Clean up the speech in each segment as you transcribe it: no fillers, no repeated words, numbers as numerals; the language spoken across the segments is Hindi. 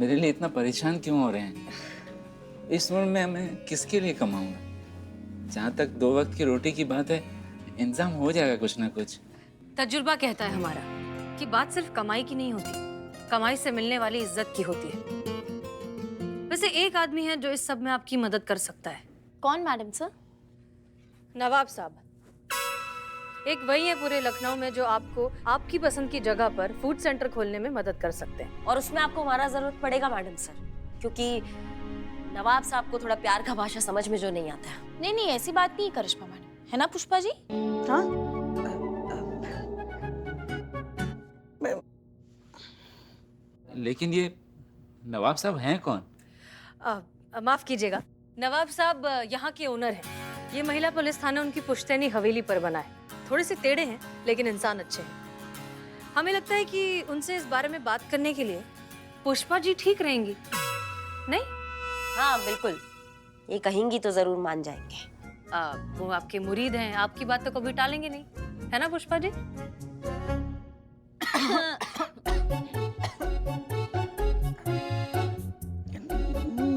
मेरे लिए इतना परेशान क्यों हो रहे हैं? इस उम्र में मैं किसके लिए कमाऊंगा? जहाँ तक 2 वक्त की रोटी की बात है, इंतजाम हो जाएगा कुछ ना कुछ। तजुर्बा कहता है हमारा कि बात सिर्फ कमाई की नहीं होती, कमाई से मिलने वाली इज्जत की होती है। वैसे एक आदमी है जो इस सब में आपकी मदद कर सकता है। कौन मैडम सर? नवाब साहब। एक वही है पूरे लखनऊ में जो आपको आपकी पसंद की जगह पर फूड सेंटर खोलने में मदद कर सकते हैं। और उसमें आपको हमारा जरूरत पड़ेगा मैडम सर, क्योंकि नवाब साहब को थोड़ा प्यार का भाषा समझ में जो नहीं आता है। नहीं नहीं, ऐसी बात नहीं करिश्मा मैडम, है ना पुष्पा जी? हाँ, लेकिन ये नवाब साहब हैं कौन? माफ कीजिएगा, नवाब साहब यहाँ के ओनर हैं। ये महिला पुलिस थाना उनकी पुश्तैनी हवेली पर बना है। थोड़े से टेढ़े हैं लेकिन इंसान अच्छे हैं। हमें लगता है कि उनसे इस बारे में बात करने के लिए पुष्पा जी ठीक रहेंगी, नहीं? हाँ बिल्कुल, ये कहेंगी तो जरूर मान जाएंगे। वो आपके मुरीद हैं, आपकी बात तो कभी टालेंगे नहीं, है ना पुष्पा जी?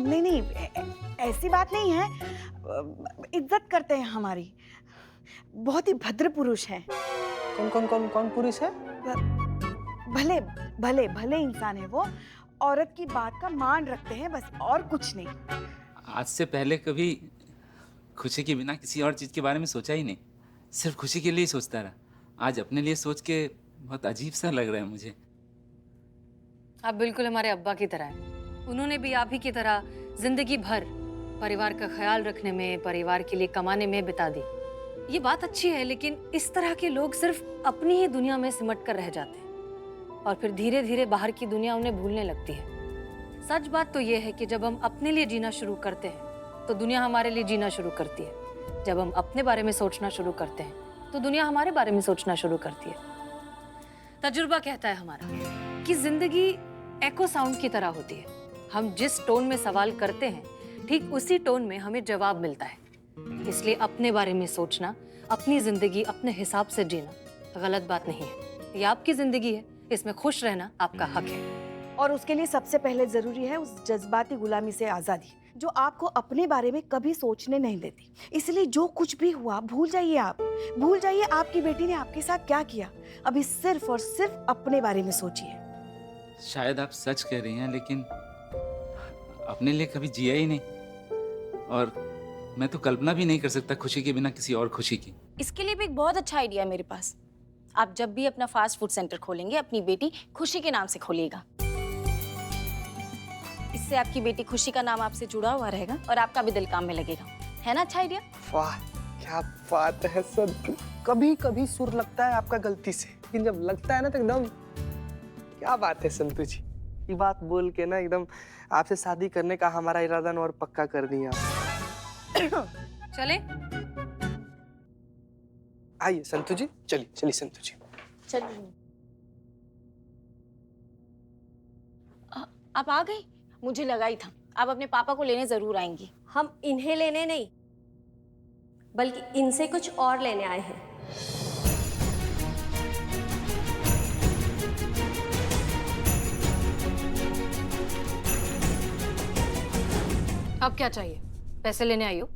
नहीं नहीं, ऐसी बात नहीं है। इज्जत करते हैं हमारी, बहुत ही भद्र पुरुष हैं। कौन पुरुष है? भले भले भले इंसान है वो, औरत की बात का मान रखते हैं, बस और कुछ नहीं। आज से पहले कभी खुशी के बिना किसी और चीज़ के बारे में सोचा ही नहीं। सिर्फ खुशी के लिए ही सोचता रहा। आज अपने लिए सोच के बहुत अजीब सा लग रहा है मुझे। आप बिल्कुल हमारे अब्बा की तरह हैं। उन्होंने भी आप ही की तरह जिंदगी भर परिवार का ख्याल रखने में, परिवार के लिए कमाने में बिता दी। ये बात अच्छी है, लेकिन इस तरह के लोग सिर्फ अपनी ही दुनिया में सिमट कर रह जाते हैं और फिर धीरे धीरे बाहर की दुनिया उन्हें भूलने लगती है। सच बात तो ये है कि जब हम अपने लिए जीना शुरू करते हैं तो दुनिया हमारे लिए जीना शुरू करती है। जब हम अपने बारे में सोचना शुरू करते हैं तो दुनिया हमारे बारे में सोचना शुरू करती है। तजुर्बा कहता है हमारा कि जिंदगी एको साउंड की तरह होती है। हम जिस टोन में सवाल करते हैं, ठीक उसी टोन में हमें जवाब मिलता है। इसलिए अपने बारे में सोचना, अपनी जिंदगी अपने हिसाब से जीना गलत बात नहीं है। ये आपकी जिंदगी है, इसमें खुश रहना आपका हक है। और उसके लिए सबसे पहले जरूरी है उस जज्बाती गुलामी से आजादी, जो आपको अपने बारे में कभी सोचने नहीं देती। इसलिए जो कुछ भी हुआ भूल जाइए। आप भूल जाइए आपकी बेटी ने आपके साथ क्या किया। अभी सिर्फ और सिर्फ अपने बारे में सोचिए। शायद आप सच कह रही हैं, लेकिन अपने लिए कभी जिया ही नहीं। और मैं तो कल्पना भी नहीं कर सकता खुशी के बिना किसी और खुशी की। इसके लिए भी एक बहुत अच्छा आइडिया है मेरे पास। आप जब भी अपना फास्ट फूड सेंटर खोलेंगे, अपनी बेटी खुशी के नाम से खोलिएगा। इससे आपकी बेटी खुशी का नाम आपसे जुड़ा हुआ रहेगा और आपका भी दिल काम में लगेगा। है ना अच्छा आइडिया? वाह क्या बात है सर। कभी कभी सुर लगता है आपका गलती से, लेकिन जब लगता है ना तो एकदम क्या बात है संतु जी। ये बात बोल के ना एकदम आपसे शादी करने का हमारा इरादा और पक्का कर दिया। चले? आइए संतु जी, चलिए संतु जी। चलिए। आप आ गई? मुझे लगा ही था आप अपने पापा को लेने जरूर आएंगी। हम इन्हें लेने नहीं, बल्कि इनसे कुछ और लेने आए हैं। अब क्या चाहिए? पैसे लेने आई हो?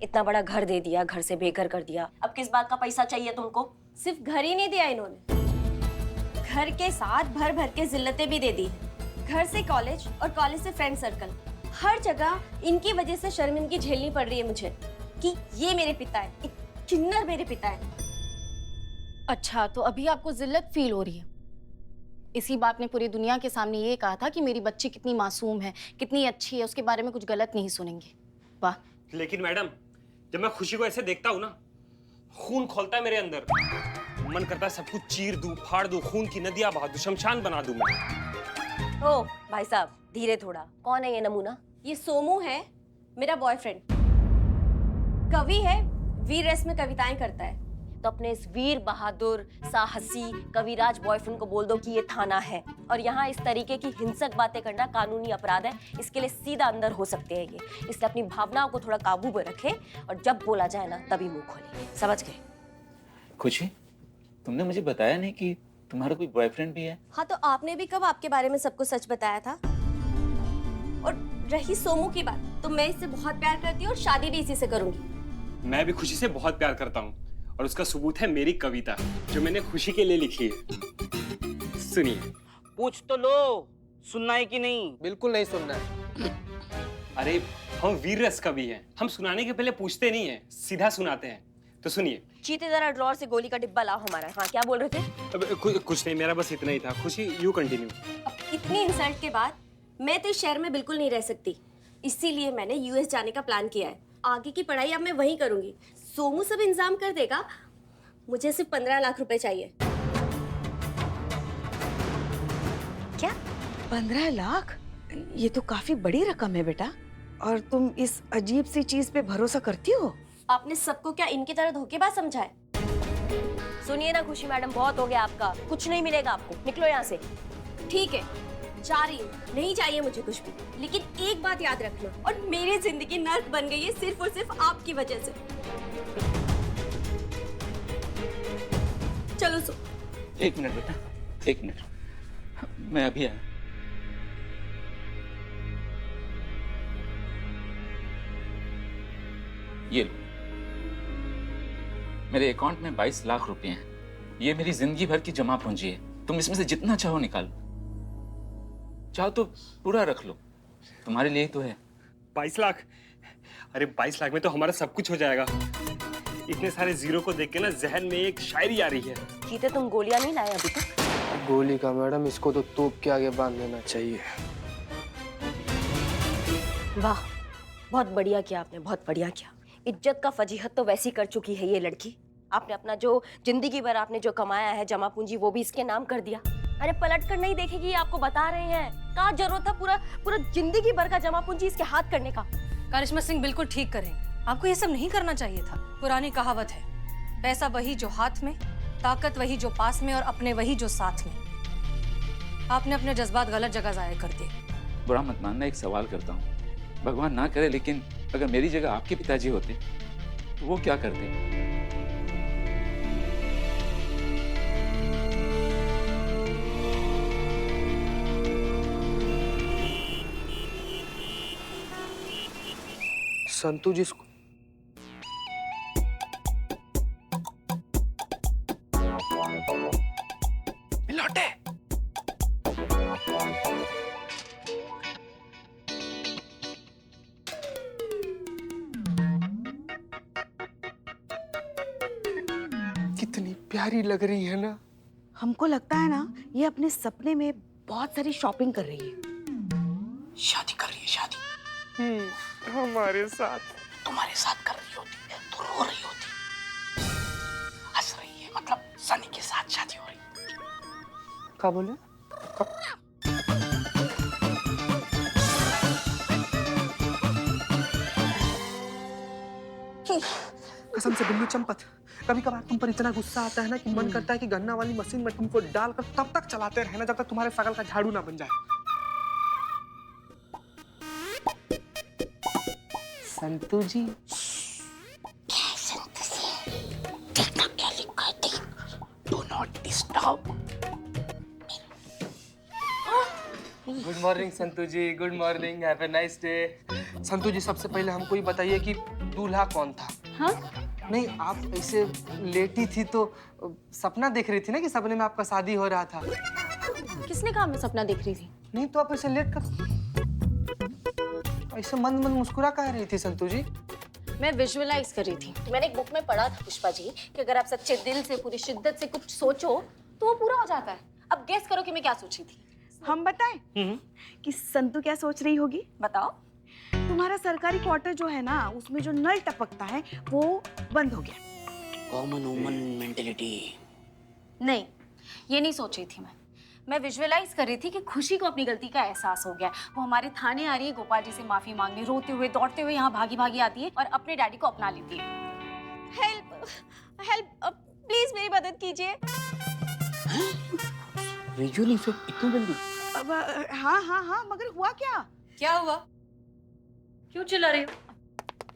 इतना बड़ा घर दे दिया, घर से बेघर कर दिया, अब किस बात का पैसा चाहिए तुमको? सिर्फ घर ही नहीं दिया इन्होंने, घर के साथ भर भर के जिल्लतें भी दे दी। घर से कॉलेज और कॉलेज से फ्रेंड सर्कल, हर जगह इनकी वजह से शर्मिंदगी झेलनी पड़ रही है मुझे कि ये मेरे पिता है, एक किन्नर मेरे पिता है। अच्छा, तो अभी आपको जिल्लत फील हो रही है? इसी बात ने पूरी दुनिया के सामने ये कहा था कि मेरी बच्ची कितनी मासूम है, कितनी अच्छी है, उसके बारे में कुछ गलत नहीं सुनेंगे। वाह। लेकिन मैडम, जब मैं खुशी को ऐसे देखता हूँ ना, खून खोलता है मेरे अंदर। मन करता है सब कुछ चीर दूं, फाड़ दूं, खून की नदियां बहा दूं, शमशान बना दूं मैं। ओ भाई साहब धीरे थोड़ा। कौन है ये नमूना? ये सोमू है, मेरा बॉयफ्रेंड। कवि है, वीर रस में कविताएं करता है। तो अपने इस वीर बहादुर साहसी कविराज बॉयफ्रेंड को बोल दो कि ये थाना है और यहाँ इस तरीके की हिंसक बातें करना कानूनी अपराध है। इसके लिए सीधा अंदर हो सकते हैं ये। इसलिए अपनी भावनाओं को थोड़ा काबू में रखें और जब बोला जाए ना तभी मुंह खोले। समझ गए? खुशी, तुमने मुझे बताया नहीं कि तुम्हारा कोई बॉयफ्रेंड भी है। हाँ, तो आपने भी कब आपके बारे में सबको सच बताया था? और रही सोमू की बात, तो मैं इससे बहुत प्यार करती हूँ और शादी भी इसी से करूंगी। मैं भी खुशी से बहुत प्यार करता हूँ और उसका सबूत है मेरी कविता जो मैंने खुशी के लिए लिखी है। सुनिए। पूछ तो लो, सुनना है कि नहीं? बिल्कुल नहीं सुनना है। अरे हम वीर रस कवि हैं, हम सुनाने के पहले पूछते नहीं हैं, सीधा सुनाते हैं। तो सुनिए। चीते जरा ड्रॉर से गोली का डिब्बा लाओ हमारा। हाँ, क्या बोल रहे थे? अब कुछ नहीं, मेरा बस इतना ही था। खुशी यू कंटिन्यू। अब इतनी इंसल्ट के बाद मैं तो इस शहर में बिल्कुल नहीं रह सकती, इसीलिए मैंने यूएस जाने का प्लान किया है। आगे की पढ़ाई अब मैं वहीं करूंगी, सोमू सब इंतजाम कर देगा। मुझे सिर्फ 15 लाख रुपए चाहिए। क्या 15 लाख? ये तो काफी बड़ी रकम है बेटा। और तुम इस अजीब सी चीज पे भरोसा करती हो? आपने सबको क्या इनकी तरह धोखेबाज समझा है? सुनिए ना खुशी मैडम, बहुत हो गया आपका, कुछ नहीं मिलेगा आपको, निकलो यहाँ से। ठीक है, जा रही हूँ, नहीं चाहिए मुझे कुछ भी। लेकिन एक बात याद रखना, और मेरी जिंदगी नर्क बन गई है सिर्फ और सिर्फ आपकी वजह से। चलो सो। एक मिनट बेटा, एक मिनट, मैं अभी आया। ये लो, मेरे अकाउंट में 22 लाख रुपए हैं। ये मेरी जिंदगी भर की जमा पूंजी है। तुम इसमें से जितना चाहो निकालो, चाहो तो पूरा रख लो, तुम्हारे लिए ही तो है। 22 लाख? अरे 22 लाख में तो हमारा सब कुछ हो जाएगा। इतने सारे जीरो को देख के ना जहन में एक शायरी आ रही है। चीते, तुम गोलियां नहीं लाए अभी तक? गोली का मैडम, इसको तो तोप के आगे बांध देना चाहिए। वाह, बहुत बढ़िया किया आपने, बहुत बढ़िया किया। इज्जत का फजीहत तो वैसी कर चुकी है ये लड़की। आपने अपना जो जिंदगी भर आपने जो कमाया है जमा पूंजी, वो भी इसके नाम कर दिया। अरे पलट कर नहीं देखेगी, आपको बता रहे हैं। कहाँ जरूरत था पूरा जिंदगी भर का जमा पूंजी इसके हाथ करने का? करिश्मा सिंह बिल्कुल ठीक करें, आपको ये सब नहीं करना चाहिए था। पुरानी कहावत है, पैसा वही जो हाथ में, ताकत वही जो पास में, और अपने वही जो साथ में। आपने अपने जज्बात गलत जगह जाया कर दिए। बुरा मत मानना, एक सवाल करता हूँ, भगवान ना करे, लेकिन अगर मेरी जगह आपके पिताजी होते तो वो क्या करते? संतू जी इसको लौटे। कितनी प्यारी लग रही है ना। हमको लगता है ना ये अपने सपने में बहुत सारी शॉपिंग कर रही है। शादी कर रही है, शादी हमारे साथ। तुम्हारे साथ कर रही होती तो रो रही होती। हंस रही है, मतलब सनी के साथ शादी हो रही। क्या बोले? कसम से बिल्ली चंपत, कभी कभार तुम पर इतना गुस्सा आता है ना कि मन करता है कि गन्ना वाली मशीन में तुमको डालकर तब तक चलाते रहना जब तक तुम्हारे शकल का झाड़ू ना बन जाए। संतू जी, देखना क्या लिखा है, देख। Do not disturb. Good morning Santu ji, good morning, have a nice day. Santu ji, सबसे पहले हमको ये बताइए कि दूल्हा कौन था? हाँ? नहीं, आप ऐसे लेटी थी तो सपना देख रही थी ना कि सपने में आपका शादी हो रहा था। किसने कहा मैं सपना देख रही थी? नहीं तो आप ऐसे लेट कर ऐसे मंद मंद मुस्कुरा कह रही थी संतू जी? मैं विजुअलाइज कर रही थी। मैंने एक बुक में पढ़ा था पुष्पा जी कि अगर आप सच्चे दिल से, पूरी शिद्दत से कुछ सोचो तो वो पूरा हो जाता है। अब गेस करो कि मैं क्या सोची थी। हम बताएं कि संतू क्या सोच रही होगी? बताओ। तुम्हारा सरकारी क्वार्टर जो है ना, उसमें जो नल टपकता है वो बंद हो गया। Common woman mentality. नहीं, ये नहीं सोच रही थी मैं विजुअलाइज कर रही थी कि खुशी को अपनी गलती का एहसास हो गया। वो हमारे थाने आ रही है गोपाल जी से माफी मांगने, रोते हुए दौड़ते हुए यहाँ भागी भागी आती है और अपने डैडी को अपना लेती है। हेल्प, हेल्प, प्लीज मेरी मदद कीजिए। विजुअल इफेक्ट इतना जल्दी? अब हाँ हाँ हाँ, मगर हुआ क्या? क्या हुआ? क्यों चिल्ला रही हो?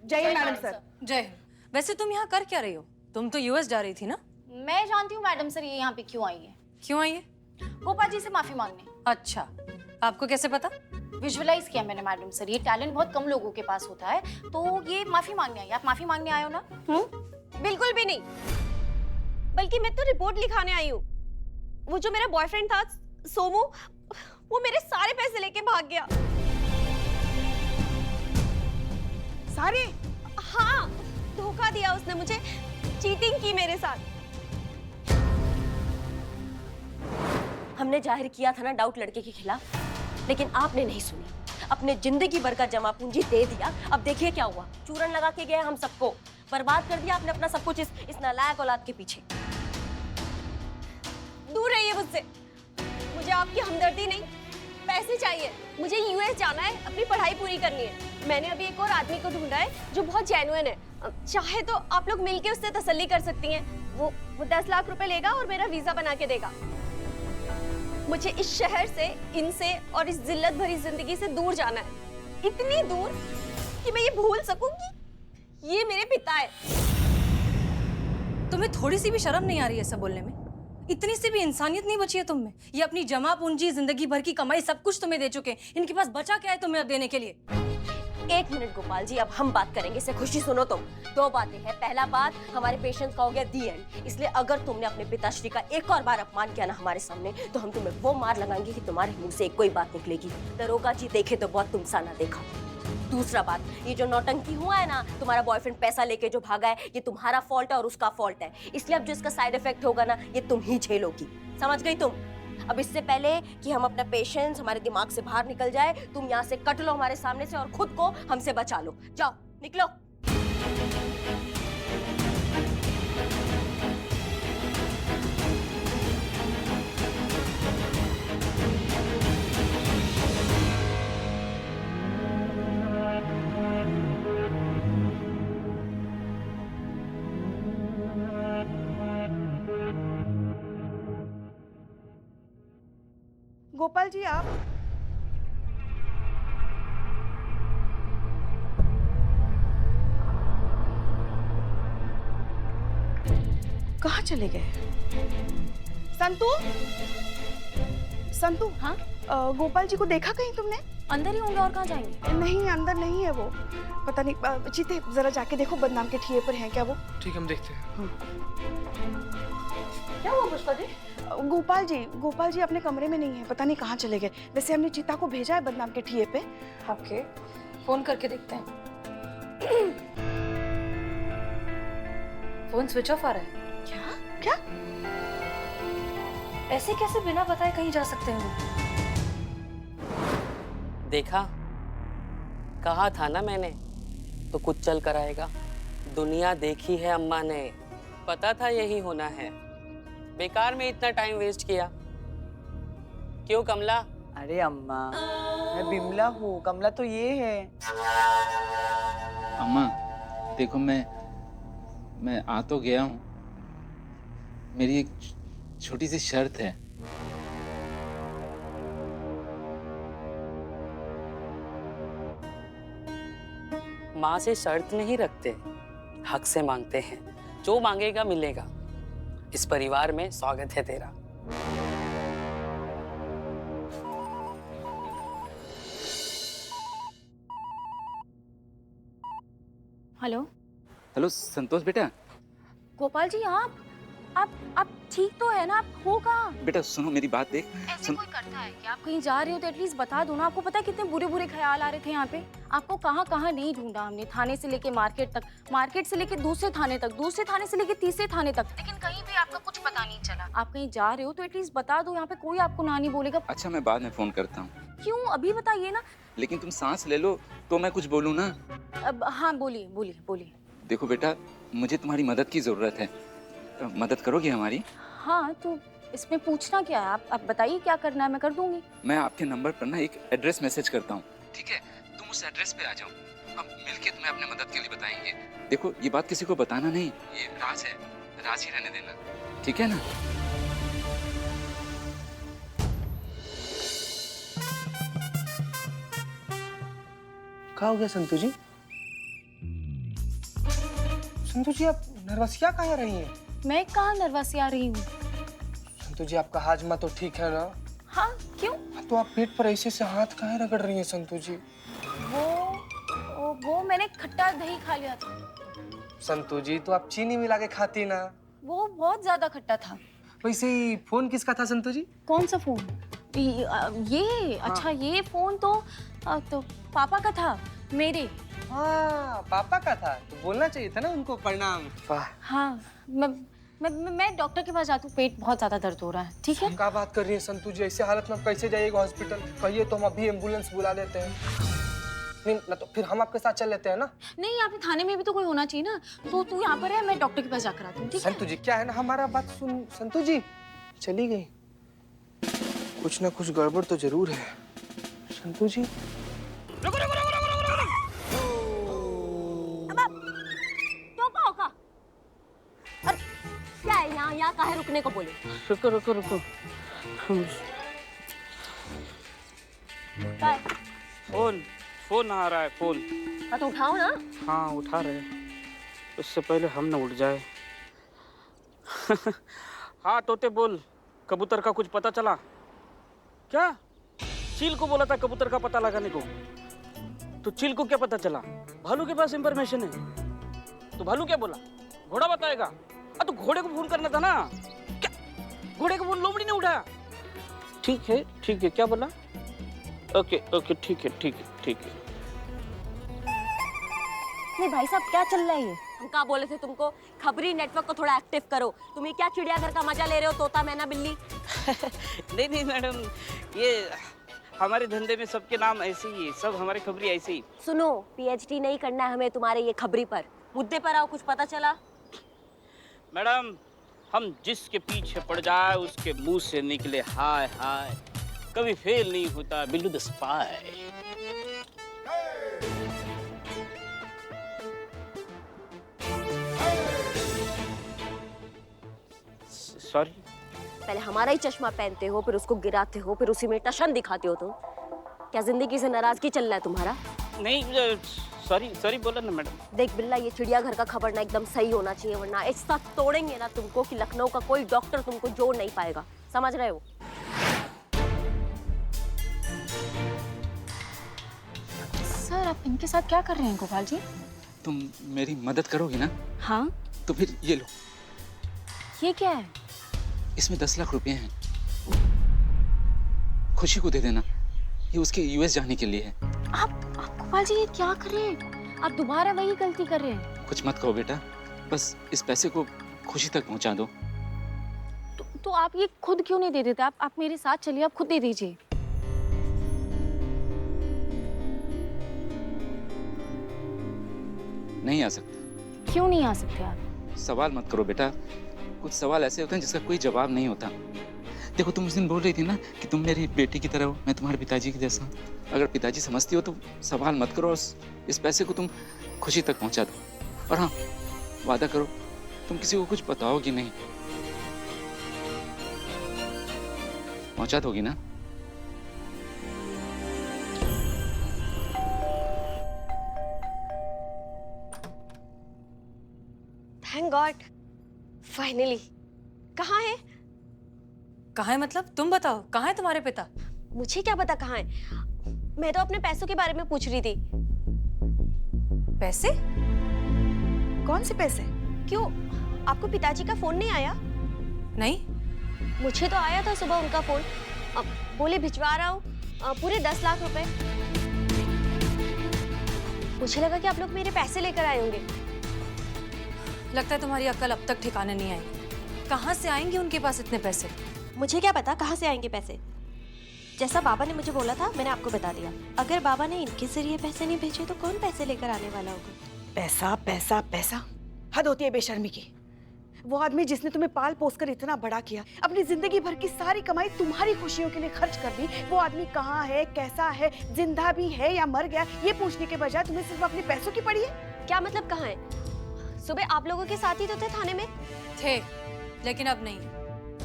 जय हिंद मैडम सर। जय हिंद। वैसे तुम यहाँ कर क्या रही हो? तुम तो यूएस जा रही थी ना? मैं जानती हूँ मैडम सर ये यहाँ पे क्यों आई है। क्यों आई है? गोपाल जी से माफी मांगने। अच्छा, आपको कैसे पता? विजुअलाइज किया मैंने मैडम सर, ये टैलेंट बहुत कम लोगों के पास होता है। तो ये माफी मांगने आई, आप माफी मांगने आए हो ना? बिल्कुल भी नहीं, बल्कि मैं तो रिपोर्ट लिखाने आई हूँ। वो जो मेरा बॉयफ्रेंड था सोमू, वो मेरे सारे पैसे लेके भाग गया। सारे? हाँ, धोखा दिया उसने मुझे, चीटिंग की मेरे साथ। हमने जाहिर किया था ना डाउट लड़के के खिलाफ, लेकिन आपने नहीं सुनी। अपने जिंदगी भर का जमा पूंजी दे दिया। अब देखिए क्या हुआ, चूरन लगा के गए हम सबको, बर्बाद कर दिया आपने अपना सब कुछ इस नालायक औलाद के पीछे। दूर रहिए मुझसे, मुझे आपकी हमदर्दी नहीं, पैसे चाहिए। मुझे यूएस जाना है, अपनी पढ़ाई पूरी करनी है। मैंने अभी एक और आदमी को ढूंढा है जो बहुत जेन्युइन है। चाहे तो आप लोग मिलके उससे तसल्ली कर सकती हैं। वो 10 लाख रुपए लेगा और मेरा वीजा बना के देगा। मुझे इस शहर से, इनसे और इस जिल्लत भरी जिंदगी से दूर जाना है, इतनी दूर कि मैं ये भूल सकूं कि ये मेरे पिता है। तुम्हें थोड़ी सी भी शर्म नहीं आ रही है ऐसा बोलने में? इतनी सी भी इंसानियत नहीं बची है तुम में? ये अपनी जमा पूंजी, जिंदगी भर की कमाई सब कुछ तुम्हें दे चुके हैं, इनके पास बचा क्या है तुम्हें अब देने के लिए? एक मिनट गोपाल जी, अब हम बात करेंगे। से खुशी सुनो तुम। 2 बातें हैं। पहला बात, हमारे पेशेंट का हो गया दी एंड, इसलिए अगर तुमने अपने पिताश्री का एक और बार अपमान किया ना हमारे सामने, तो हम तुम्हें वो मार लगाएंगे कि तुम्हारे मुंह से कोई बात निकलेगी। दरोगा जी देखे तो बहुत तुमसा ना देखा। दूसरा बात, ये जो नौटंकी हुआ है ना, तुम्हारा बॉयफ्रेंड पैसा लेके जो भागा है, ये तुम्हारा फॉल्ट है और उसका फॉल्ट है। इसलिए अब जो इसका साइड इफेक्ट होगा ना, ये तुम ही झेलोगी। समझ गई तुम? अब इससे पहले कि हम अपना पेशेंस हमारे दिमाग से बाहर निकल जाए, तुम यहाँ से कट लो हमारे सामने से और खुद को हमसे बचा लो। जाओ, निकलो। गोपाल जी आप? कहाँ चले गए? संतू? संतू? हाँ? गोपाल जी को देखा कहीं तुमने? अंदर ही होंगे, और कहाँ जाएंगे? नहीं, अंदर नहीं है वो। पता नहीं। चीते जरा जाके देखो बदनाम के ठिए पर हैं क्या वो? ठीक, हम देखते हैं। क्या हुआ पुष्पा जी? गोपाल जी अपने कमरे में नहीं है, पता नहीं कहाँ चले गए। वैसे हमने चीता को भेजा है बदनाम के ठिए पे। ओके, फोन करके देखते हैं। फोन स्विच ऑफ आ रहा है। क्या? ऐसे कैसे बिना बताए कहीं जा सकते हैं वो? देखा, कहा था ना मैंने, तो कुछ चल कर आएगा। दुनिया देखी है अम्मा ने, पता था यही होना है। बेकार में इतना टाइम वेस्ट किया। क्यों कमला? अरे अम्मा, मैं बिमला हूँ, कमला तो ये है। अम्मा देखो, मैं आ तो गया हूँ। मेरी एक छोटी सी शर्त है। माँ से शर्त नहीं रखते, हक से मांगते हैं। जो मांगेगा मिलेगा। इस परिवार में स्वागत है तेरा। हेलो हेलो संतोष बेटा। गोपाल जी, आप ठीक तो है ना? आप हो कहाँ? बेटा सुनो मेरी बात देख। ऐसे कोई करता है कि आप कहीं जा रहे हो तो एटलीस्ट बता दो ना। आपको पता है कितने बुरे बुरे ख्याल आ रहे थे यहाँ पे। आपको कहाँ कहाँ नहीं ढूंढा हमने, थाने से लेके मार्केट तक, मार्केट से लेके दूसरे थाने तक, दूसरे थाने से लेके तीसरे थाने तक, लेकिन कहीं भी आपका कुछ पता नहीं चला। आप कहीं जा रहे हो तो एटलीस्ट बता दो, यहाँ पे कोई आपको ना नहीं बोलेगा। अच्छा मैं बाद में फोन करता हूँ। क्यों? अभी बताइए ना। लेकिन तुम सांस ले लो तो मैं कुछ बोलूँ ना। अब हाँ, बोलिए बोलिए बोलिए। देखो बेटा, मुझे तुम्हारी मदद की जरूरत है, तो मदद करोगी हमारी? हाँ, तो इसमें पूछना क्या है? आप बताइए क्या करना है, मैं कर दूंगी। मैं आपके नंबर पर ना एक एड्रेस मैसेज करता हूँ, ठीक है? तुम उस एड्रेस पे आ जाओ, हम मिलके तुम्हें अपने मदद के लिए बताएंगे। देखो ये बात किसी को बताना नहीं, ये राज है, राज ही रहने देना, ठीक है ना? क्या हो गया संतू जी? संतू जी आप नर्वसिया कहाँ रही हैं? मैं कहाँ नर्वस आ रही हूँ? संतू जी आपका हाजमा तो ठीक है ना? हाँ, क्यों? आप तो आप पेट पर ऐसे से हाथ काहे रगड़ रही हैं संतु जी? वो मैंने खट्टा दही खा लिया था। संतु जी तो आप चीनी मिला के खाती ना। वो बहुत ज्यादा खट्टा था। वैसे ही फोन किसका था संतु जी? कौन सा फोन? ये अच्छा ये फोन तो पापा का था, मेरे। हाँ पापा का था, तो बोलना चाहिए था ना उनको प्रणाम। वाह। हाँ मैं डॉक्टर के पास जाती हूँ, पेट बहुत ज्यादा दर्द हो रहा है। ठीक है? क्या बात कर रही है संतु जी, ऐसे हालत में कैसे जाइएगा हॉस्पिटल? कहिए तो हम अभी एम्बुलेंस बुला देते हैं। नहीं ना तो फिर हम आपके साथ चल लेते हैं ना। नहीं, यहाँ पे थाने में भी तो कोई होना चाहिए ना। तो तू यहाँ पर है, मैं डॉक्टर के पास जाकर आती हूँ। ठीक है? संतु जी क्या है ना, हमारा बात सुन। संतु जी चली गई, कुछ ना कुछ गड़बड़ तो जरूर है। संतु जी क्यों पाओ? अरे क्या है यहाँ काहे रुकने को बोले? रुको रुको रुको। क्या है? फोन आ रहा है, फोन। हाँ तो उठाओ ना। हाँ उठा रहे, उससे पहले हम न उठ जाए। हाँ तोते बोल, कबूतर का कुछ पता चला क्या? चील को बोला था कबूतर का पता लगाने को, तो चील को क्या पता चला? भालू के पास इंफॉर्मेशन है, तो भालू क्या बोला? घोड़ा बताएगा। तो घोड़े को फोन करना था ना। क्या घोड़े को फोन लोमड़ी ने उठाया? ठीक है क्या बोला? ओके ठीक है। नहीं भाई साहब क्या चल रहा है ये? हम क्या बोले थे तुमको, खबरी नेटवर्क को थोड़ा एक्टिव करो। तुम ये क्या चिड़ियाघर का मजा ले रहे हो, तोता मैना बिल्ली? नहीं मैडम, ये हमारे धंधे में सबके नाम ऐसे ही है, सब हमारे खबरी ऐसे ही। सुनो, पीएचडी नहीं करना है हमें तुम्हारे ये खबरी पर। मुद्दे पर आओ, कुछ पता चला? मैडम हम जिसके पीछे पड़ जाए उसके मुंह से निकले हाय हाय, कभी फेल नहीं होता बिल्लू द स्पाई। सॉरी। पहले हमारा ही चश्मा पहनते हो, फिर उसको गिराते हो, फिर उसी में टशन दिखाते हो तुम। क्या जिंदगी से नाराजगी चल रहा है तुम्हारा? नहीं सॉरी बोला ना मैडम। देख बिल्ला, ये चिड़ियाघर का खबर ना एकदम सही होना चाहिए, वरना ऐसा तोड़ेंगे ना तुमको कि लखनऊ का कोई डॉक्टर तुमको जोड़ नहीं पाएगा। समझ रहे हो? सर आप इनके साथ क्या कर रहे हैं गोपाल जी? तुम मेरी मदद करोगी ना? हाँ। तो फिर ये लो, ये क्या है? इसमें 10 लाख रुपए हैं, खुशी को दे देना, ये उसके यूएस जाने के लिए है। आप गोपाल जी ये क्या कर रहे हैं? आप दोबारा वही गलती कर रहे हैं। कुछ मत कहो बेटा, बस इस पैसे को खुशी तक पहुंचा दो। तो आप ये खुद क्यों नहीं दे देते? आप मेरे साथ चलिए, आप खुद दे दीजिए। नहीं आ सकता। क्यों नहीं आ सकते आप? सवाल मत करो बेटा, कुछ सवाल ऐसे होते हैं जिसका कोई जवाब नहीं होता। देखो तुम उस दिन बोल रही थी ना कि तुम मेरी बेटी की तरह हो, मैं तुम्हारे पिताजी के जैसा। अगर पिताजी समझती हो तो सवाल मत करो, इस पैसे को तुम खुशी तक पहुंचा दो। और हाँ, वादा करो तुम किसी को कुछ बताओगी नहीं। पहुंचा दोगी ना? Thank God, finally. कहाँ है? कहाँ है मतलब? तुम बताओ, कहाँ है तुम्हारे पिता? मुझे क्या पता कहाँ है। मैं तो अपने पैसों के बारे में पूछ रही थी। पैसे? कौन से पैसे? क्यों, आपको पिताजी का फोन नहीं आया? नहीं। मुझे तो आया था सुबह उनका फोन। अब बोले भिजवा रहा हूँ पूरे 10 लाख रुपए। मुझे लगा कि आप लोग मेरे पैसे लेकर आए होंगे। लगता है तुम्हारी अक्ल अब तक ठिकाने नहीं आई। कहाँ से आएंगे उनके पास इतने पैसे? मुझे क्या पता कहाँ से आएंगे पैसे। जैसा बाबा ने मुझे बोला था मैंने आपको बता दिया। अगर बाबा ने इनके जरिए पैसे नहीं भेजे तो कौन पैसे लेकर आने वाला होगा? पैसा पैसा पैसा, हद होती है बेशर्मी की। वो आदमी जिसने तुम्हें पाल पोस कर इतना बड़ा किया, अपनी जिंदगी भर की सारी कमाई तुम्हारी खुशियों के लिए खर्च कर दी, वो आदमी कहाँ है, कैसा है, जिंदा भी है या मर गया, ये पूछने के बजाय तुम्हें सिर्फ अपने पैसों की पड़ी है। क्या मतलब कहाँ है? सुबह आप लोगों के साथ ही तो थे थाने में। थे, लेकिन अब नहीं।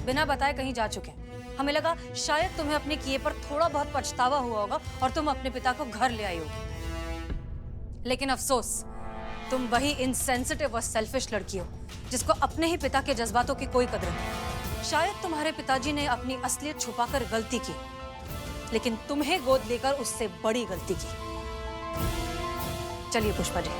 बिना बताए कहीं जा चुके हैं। हमें लगा शायद तुम्हें अपने किए पर थोड़ा बहुत पछतावा हुआ होगा और तुम अपने पिता को घर ले आई होगी। लेकिन अफसोस, तुम वही इनसेंसिटिव और सेल्फिश लड़की हो जिसको अपने ही पिता के जज्बातों की कोई कदर नहीं। शायद तुम्हारे पिताजी ने अपनी असलियत छुपाकर गलती की, लेकिन तुम्हें गोद लेकर उससे बड़ी गलती की। चलिए पुष्पा जी।